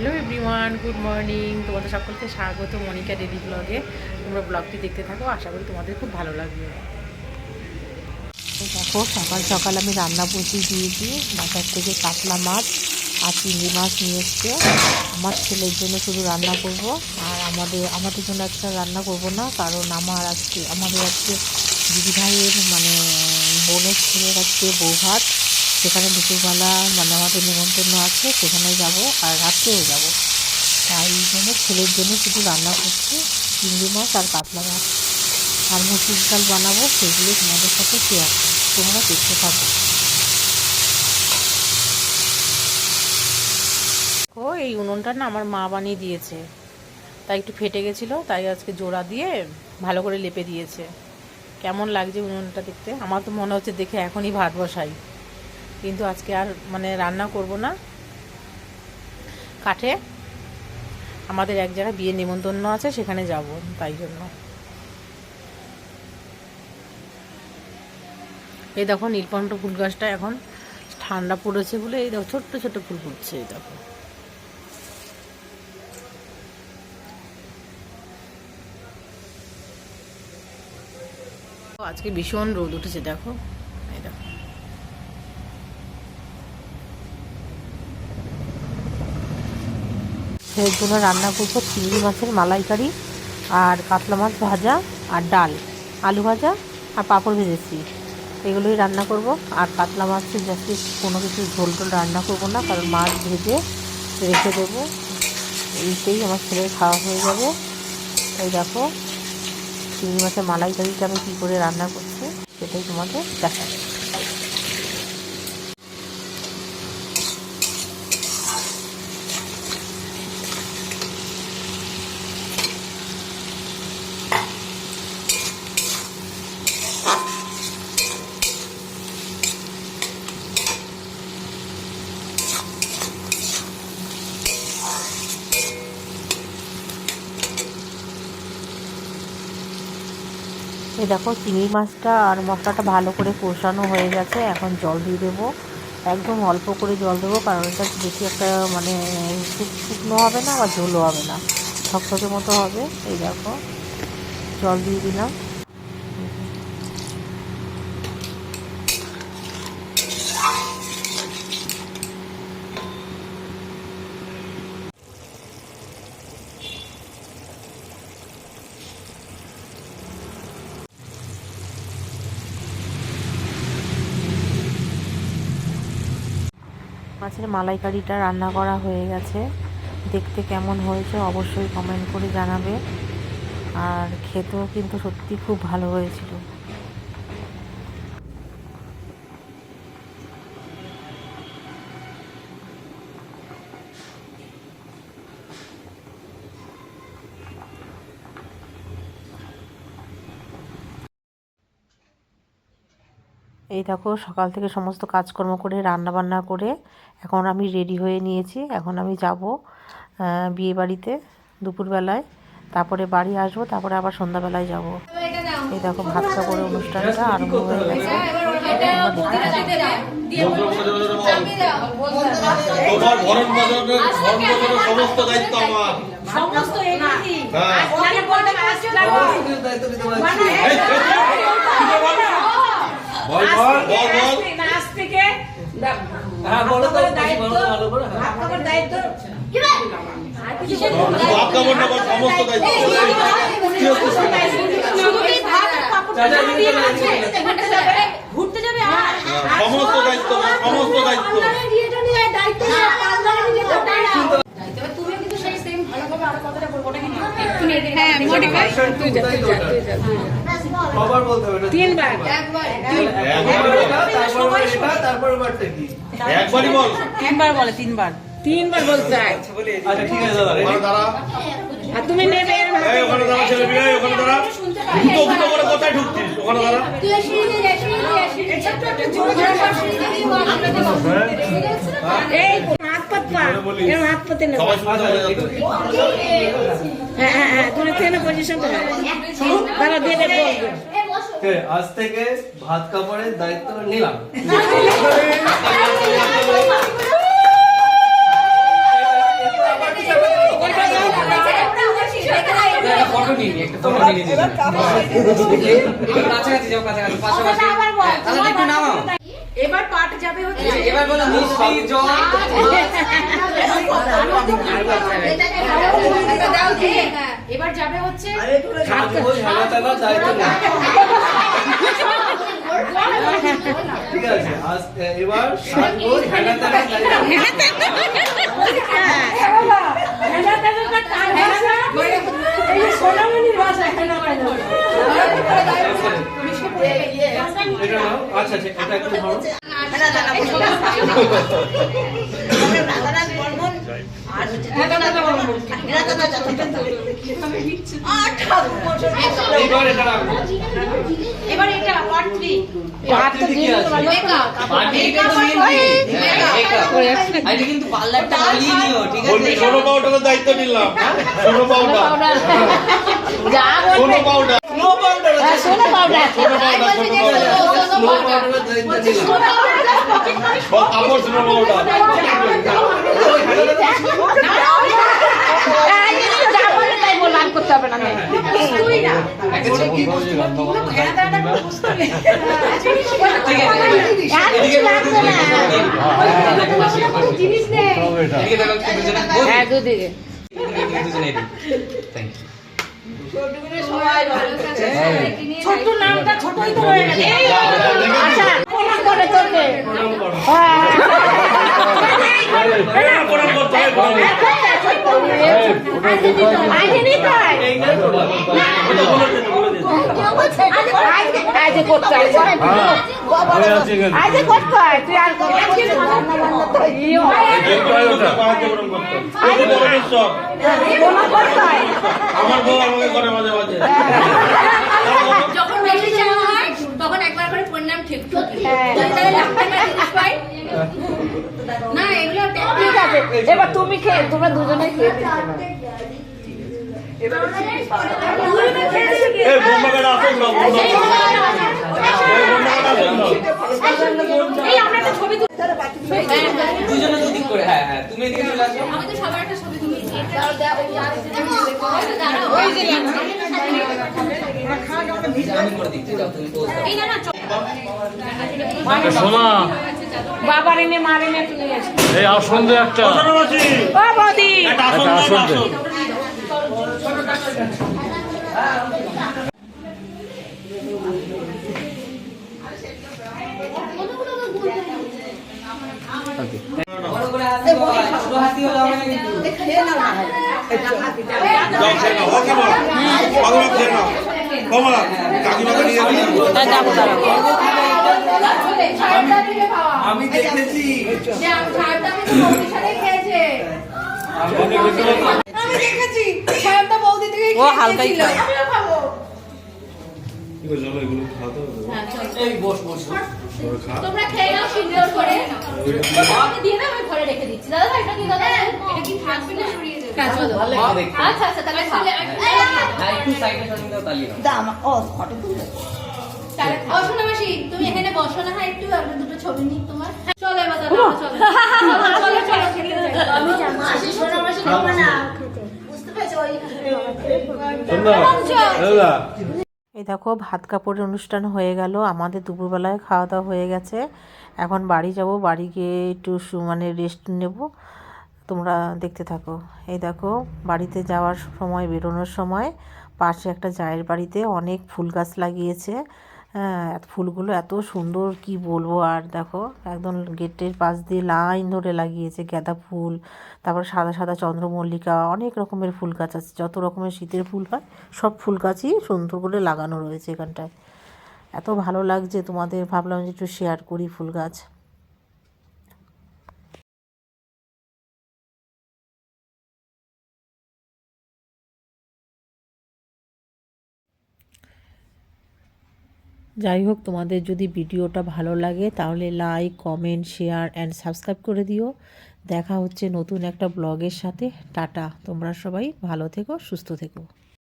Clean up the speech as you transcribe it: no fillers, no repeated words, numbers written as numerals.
Hello everyone, good morning. তোমাদের সকলকে স্বাগত মনিকা ডেলি ব্লগে। তোমরা ব্লগটি দেখতে থাকো, আশা করি তোমাদের খুব ভালো লাগবে। দেখো, সকাল সকাল আমি রান্না বসিয়ে দিয়েছি। বাজার থেকে কাতলা মাছ আর চিংড়ি মাছ নিয়ে এসছে। আমার ছেলের জন্য শুধু রান্না করব, আর আমাদের জন্য একটা রান্না করব না, কারণ আমাদের আজকে দিদিভাইয়ের বোনের ছেলের আজকে বৌভাত। সেখানে দুপুরবেলা আমাদের নিমন্ত্রণ আছে, সেখানে যাব আর রাত্রেও যাব। তাই জন্য ছেলের জন্য শুধু রান্না করছি চিংড়ি মাছ আর কাতলা মাছ, আর মুসুর ডাল বানাবো। সেগুলো তোমাদের সাথে শেয়ার করব, তোমরা দেখতে থাকো। ও এই উনুনটা না আমার মা বানিয়ে দিয়েছে, তাই একটু ফেটে গেছিলো, তাই আজকে জোড়া দিয়ে ভালো করে লেপে দিয়েছে। কেমন লাগছে উনুনটা দেখতে? আমার তো মনে হচ্ছে দেখে এখনই ভাত বসাই, কিন্তু আজকে আর রান্না করব না। কাঠে আমাদের এক জায়গায় বিয়ে নিমন্ত্রণ আছে, সেখানে যাব, তাই জন্য। এই দেখো নীলকণ্ঠ ফুল গাছটা এখন ঠান্ডা পড়েছে বলে এই দেখো ছোট্ট ছোট্ট ফুল ফুটছে। এই দেখো আজকে ভীষণ রোদ উঠেছে, দেখো এই দেখো। এর জন্য রান্না করবো চিংড়ি মাছের মালাইকারি আর কাতলা মাছ ভাজা আর ডাল, আলু ভাজা আর পাঁপড় ভেজেছি, এগুলোই রান্না করব। আর কাতলা মাছের জাস্ট কোনো কিছু ঝোল টোল রান্না করবো না, কারণ মাছ ভেজে রেখে দেবো, এইতেই আমার ছেলের খাওয়া হয়ে যাবে। এই দেখো চিংড়ি মাছের মালাইকারিটা আমি কী করে রান্না করছি সেটাই তোমাদের দেখাবো। এই দেখো চিংড়ি মাছটা আর মশলাটা ভালো করে কষানো হয়ে গেছে। এখন জল দিয়ে দেবো, একদম অল্প করে জল দেবো, কারণ এটা বেশি একটা শুকনো হবে না বা ঝোলও হবে না, থকথকে মতো হবে। এই দেখো জল দিয়ে দিলাম। মাছের মালাইকারিটা রান্না করা হয়ে গেছে। দেখতে কেমন হয়েছে অবশ্যই কমেন্ট করে জানাবে, আর খেতেও কিন্তু সত্যি খুব ভালো হয়েছিল। এই দেখো সকাল থেকে সমস্ত কাজকর্ম করে রান্না বান্না করে এখন আমি রেডি হয়ে নিয়েছি। এখন আমি যাব বিয়ে বাড়িতে দুপুরবেলায়, তারপরে বাড়ি আসবো, তারপরে আবার সন্ধ্যাবেলায় যাব। এই দেখো ভাত কাপড়ের অনুষ্ঠানটা আরম্ভ হয়ে গেছে। ঘুরতে যাবে সমস্ত দায়িত্ব তুমি কিন্তু সেই সেম ভালোভাবে আর কথাটা বলবো না, কিন্তু হ্যাঁ মডিফাই কবার বলতে হবে তিনবার, তারপর বারটা কি একবারই বল, তিনবার বলে, তিনবার বলতে হয়। আচ্ছা ঠিক আছে দাদা, আর তুমি নেবে এই ওখানে দাঁড়া, ছেলে বিয়ে ওখানে দাঁড়া, দুটো দুটো করে কোথায় ঢুকছিস? ওখানে দাঁড়া, তুই সিঁড়ি দিয়ে ছোট একটা জোরে জোরে সিঁড়ি দিয়ে আমরা দেব। এই হাত পাত পা, এর হাত পাতে না, সবাই শুনতে হবে। হ্যাঁ হ্যাঁ তুমি কেন পজিশন করো, দাঁড়া দিয়ে দে বলবে। আজ থেকে ভাত কাপড়ের দায়িত্ব নিলাম। কাছাকাছি যাও, কাছাকাছি পাশাপাশি। তাহলে একটু নামাও। এবার পাট যাবে হচ্ছে এবার বলো মিষ্টি জল। এবার যাবে হচ্ছে ঠিক আছে, এবার আচ্ছা আচ্ছা, এটা একটু ধরো। এবার এটা পার্ট 3 আরে কিন্তু পার্লারটা বলিয়ে নিও, ঠিক আছে? সোনো পাউডারের দায়িত্ব নিলাম। সোনো পাউডার, সোনো পাউডার, সোনো পাউডার, সোনো পাউডার, সোনো পাউডার, সোনো পাউডারের দায়িত্ব নিলাম। কাপড় সোনো পাউডার। করতে হবে না তুই না কি বলছিস জিনিস নেই এদিকে দেখো একটু দুজনে। হ্যাঁ দুদিকে দুজনে এদিকে। Thank you. ছোট্ট নামটা ছোটই তো হয়ে গেছে আচ্ছা প্রণাম করে চলবে আমার বউ আমাকে করে মাঝে মাঝে। যখন বেশি চাওয়া হয় তখন একবার করে প্রণাম ঠিক তাহলে লাখ টাকা জিনিস পাই না এগুলো ঠিক আছে এবার তুমি খেয়ে তোমরা দুজনে খেয়ে এই বোমাটা আসুন না, এই আমরা একটা ছবি দুজনে দুদিক করে। হ্যাঁ হ্যাঁ, তুমি এদিকে চলে আসো। আমি তো সবার একটা ছবি তুলি দাও দাও ওই যে আমি করে দিচ্ছি, যাও তুমি পোজ দাও। এই না না সোনা বাবার এনে মার এনে তুলে আসি এই আসন দে একটা ও বৌদি একটা আসন দে বড় করে হাসি বাবা, ছোট হাসি হলে হবে না কিন্তু। যাও খেয়ে নাও, ওকে বল। পাগলা খেয়ে নাও। কমলা, কাকিমাকে নিয়ে যাবো। আমি দেখেছি। ও হালকাই খায়। কি করে যাবো, এগুলো খাওয়াতে হবে? এই বস বস। তোমরা খেয়ে নাও সিদ্ধর করে আমাকে দিয়ে দাও আমি ঘরে রেখে দিচ্ছি দাদা এটা কি দাদা এটা কি থাকবে না সরিয়ে দেব হ্যাঁ চলো ভালো দেখতে। আচ্ছা আচ্ছা তাহলে হ্যাঁ, একটু সাইডে সরিয়ে দাও, তালি দাও। অশোনা মাসি তুমি এখানে বসো না হ্যাঁ একটু আমরা দুটো ছবি নিই তোমার চলো এবার দাদা চলো চলো চলো আমি যাব অশোনা মাসি নেব না বুঝতে পেরেছো ওই এই দেখো ভাত কাপড়ের অনুষ্ঠান হয়ে গেল, আমাদের দুপুরবেলায় খাওয়া দাওয়া হয়ে গেছে। এখন বাড়ি যাব, বাড়ি গিয়ে একটু মানে রেস্ট নেব। তোমরা দেখতে থাকো। এই দেখো বাড়িতে যাওয়ার সময়, বেরোনোর সময় পাশে একটা জায়ের বাড়িতে অনেক ফুল গাছ লাগিয়েছে। হ্যাঁ, ফুলগুলো এত সুন্দর কি বলবো। আর দেখো একদম গেটের পাশ দিয়ে লাইন ধরে লাগিয়েছে গাঁদা ফুল, তারপর সাদা সাদা চন্দ্রমল্লিকা, অনেক রকমের ফুল গাছ আছে। যত রকমের শীতের ফুল হয় সব ফুল গাছই সুন্দর করে লাগানো রয়েছে এখানটায়। এত ভালো লাগছে, তোমাদের ভাবলাম যে একটু শেয়ার করি ফুল গাছ। যাই হোক, তোমাদের যদি ভিডিওটা ভালো লাগে তাহলে like, comment, share and subscribe করে দিও। দেখা হচ্ছে নতুন একটা ব্লগের সাথে। টাটা, তোমরা সবাই ভালো থেকো, সুস্থ থেকো।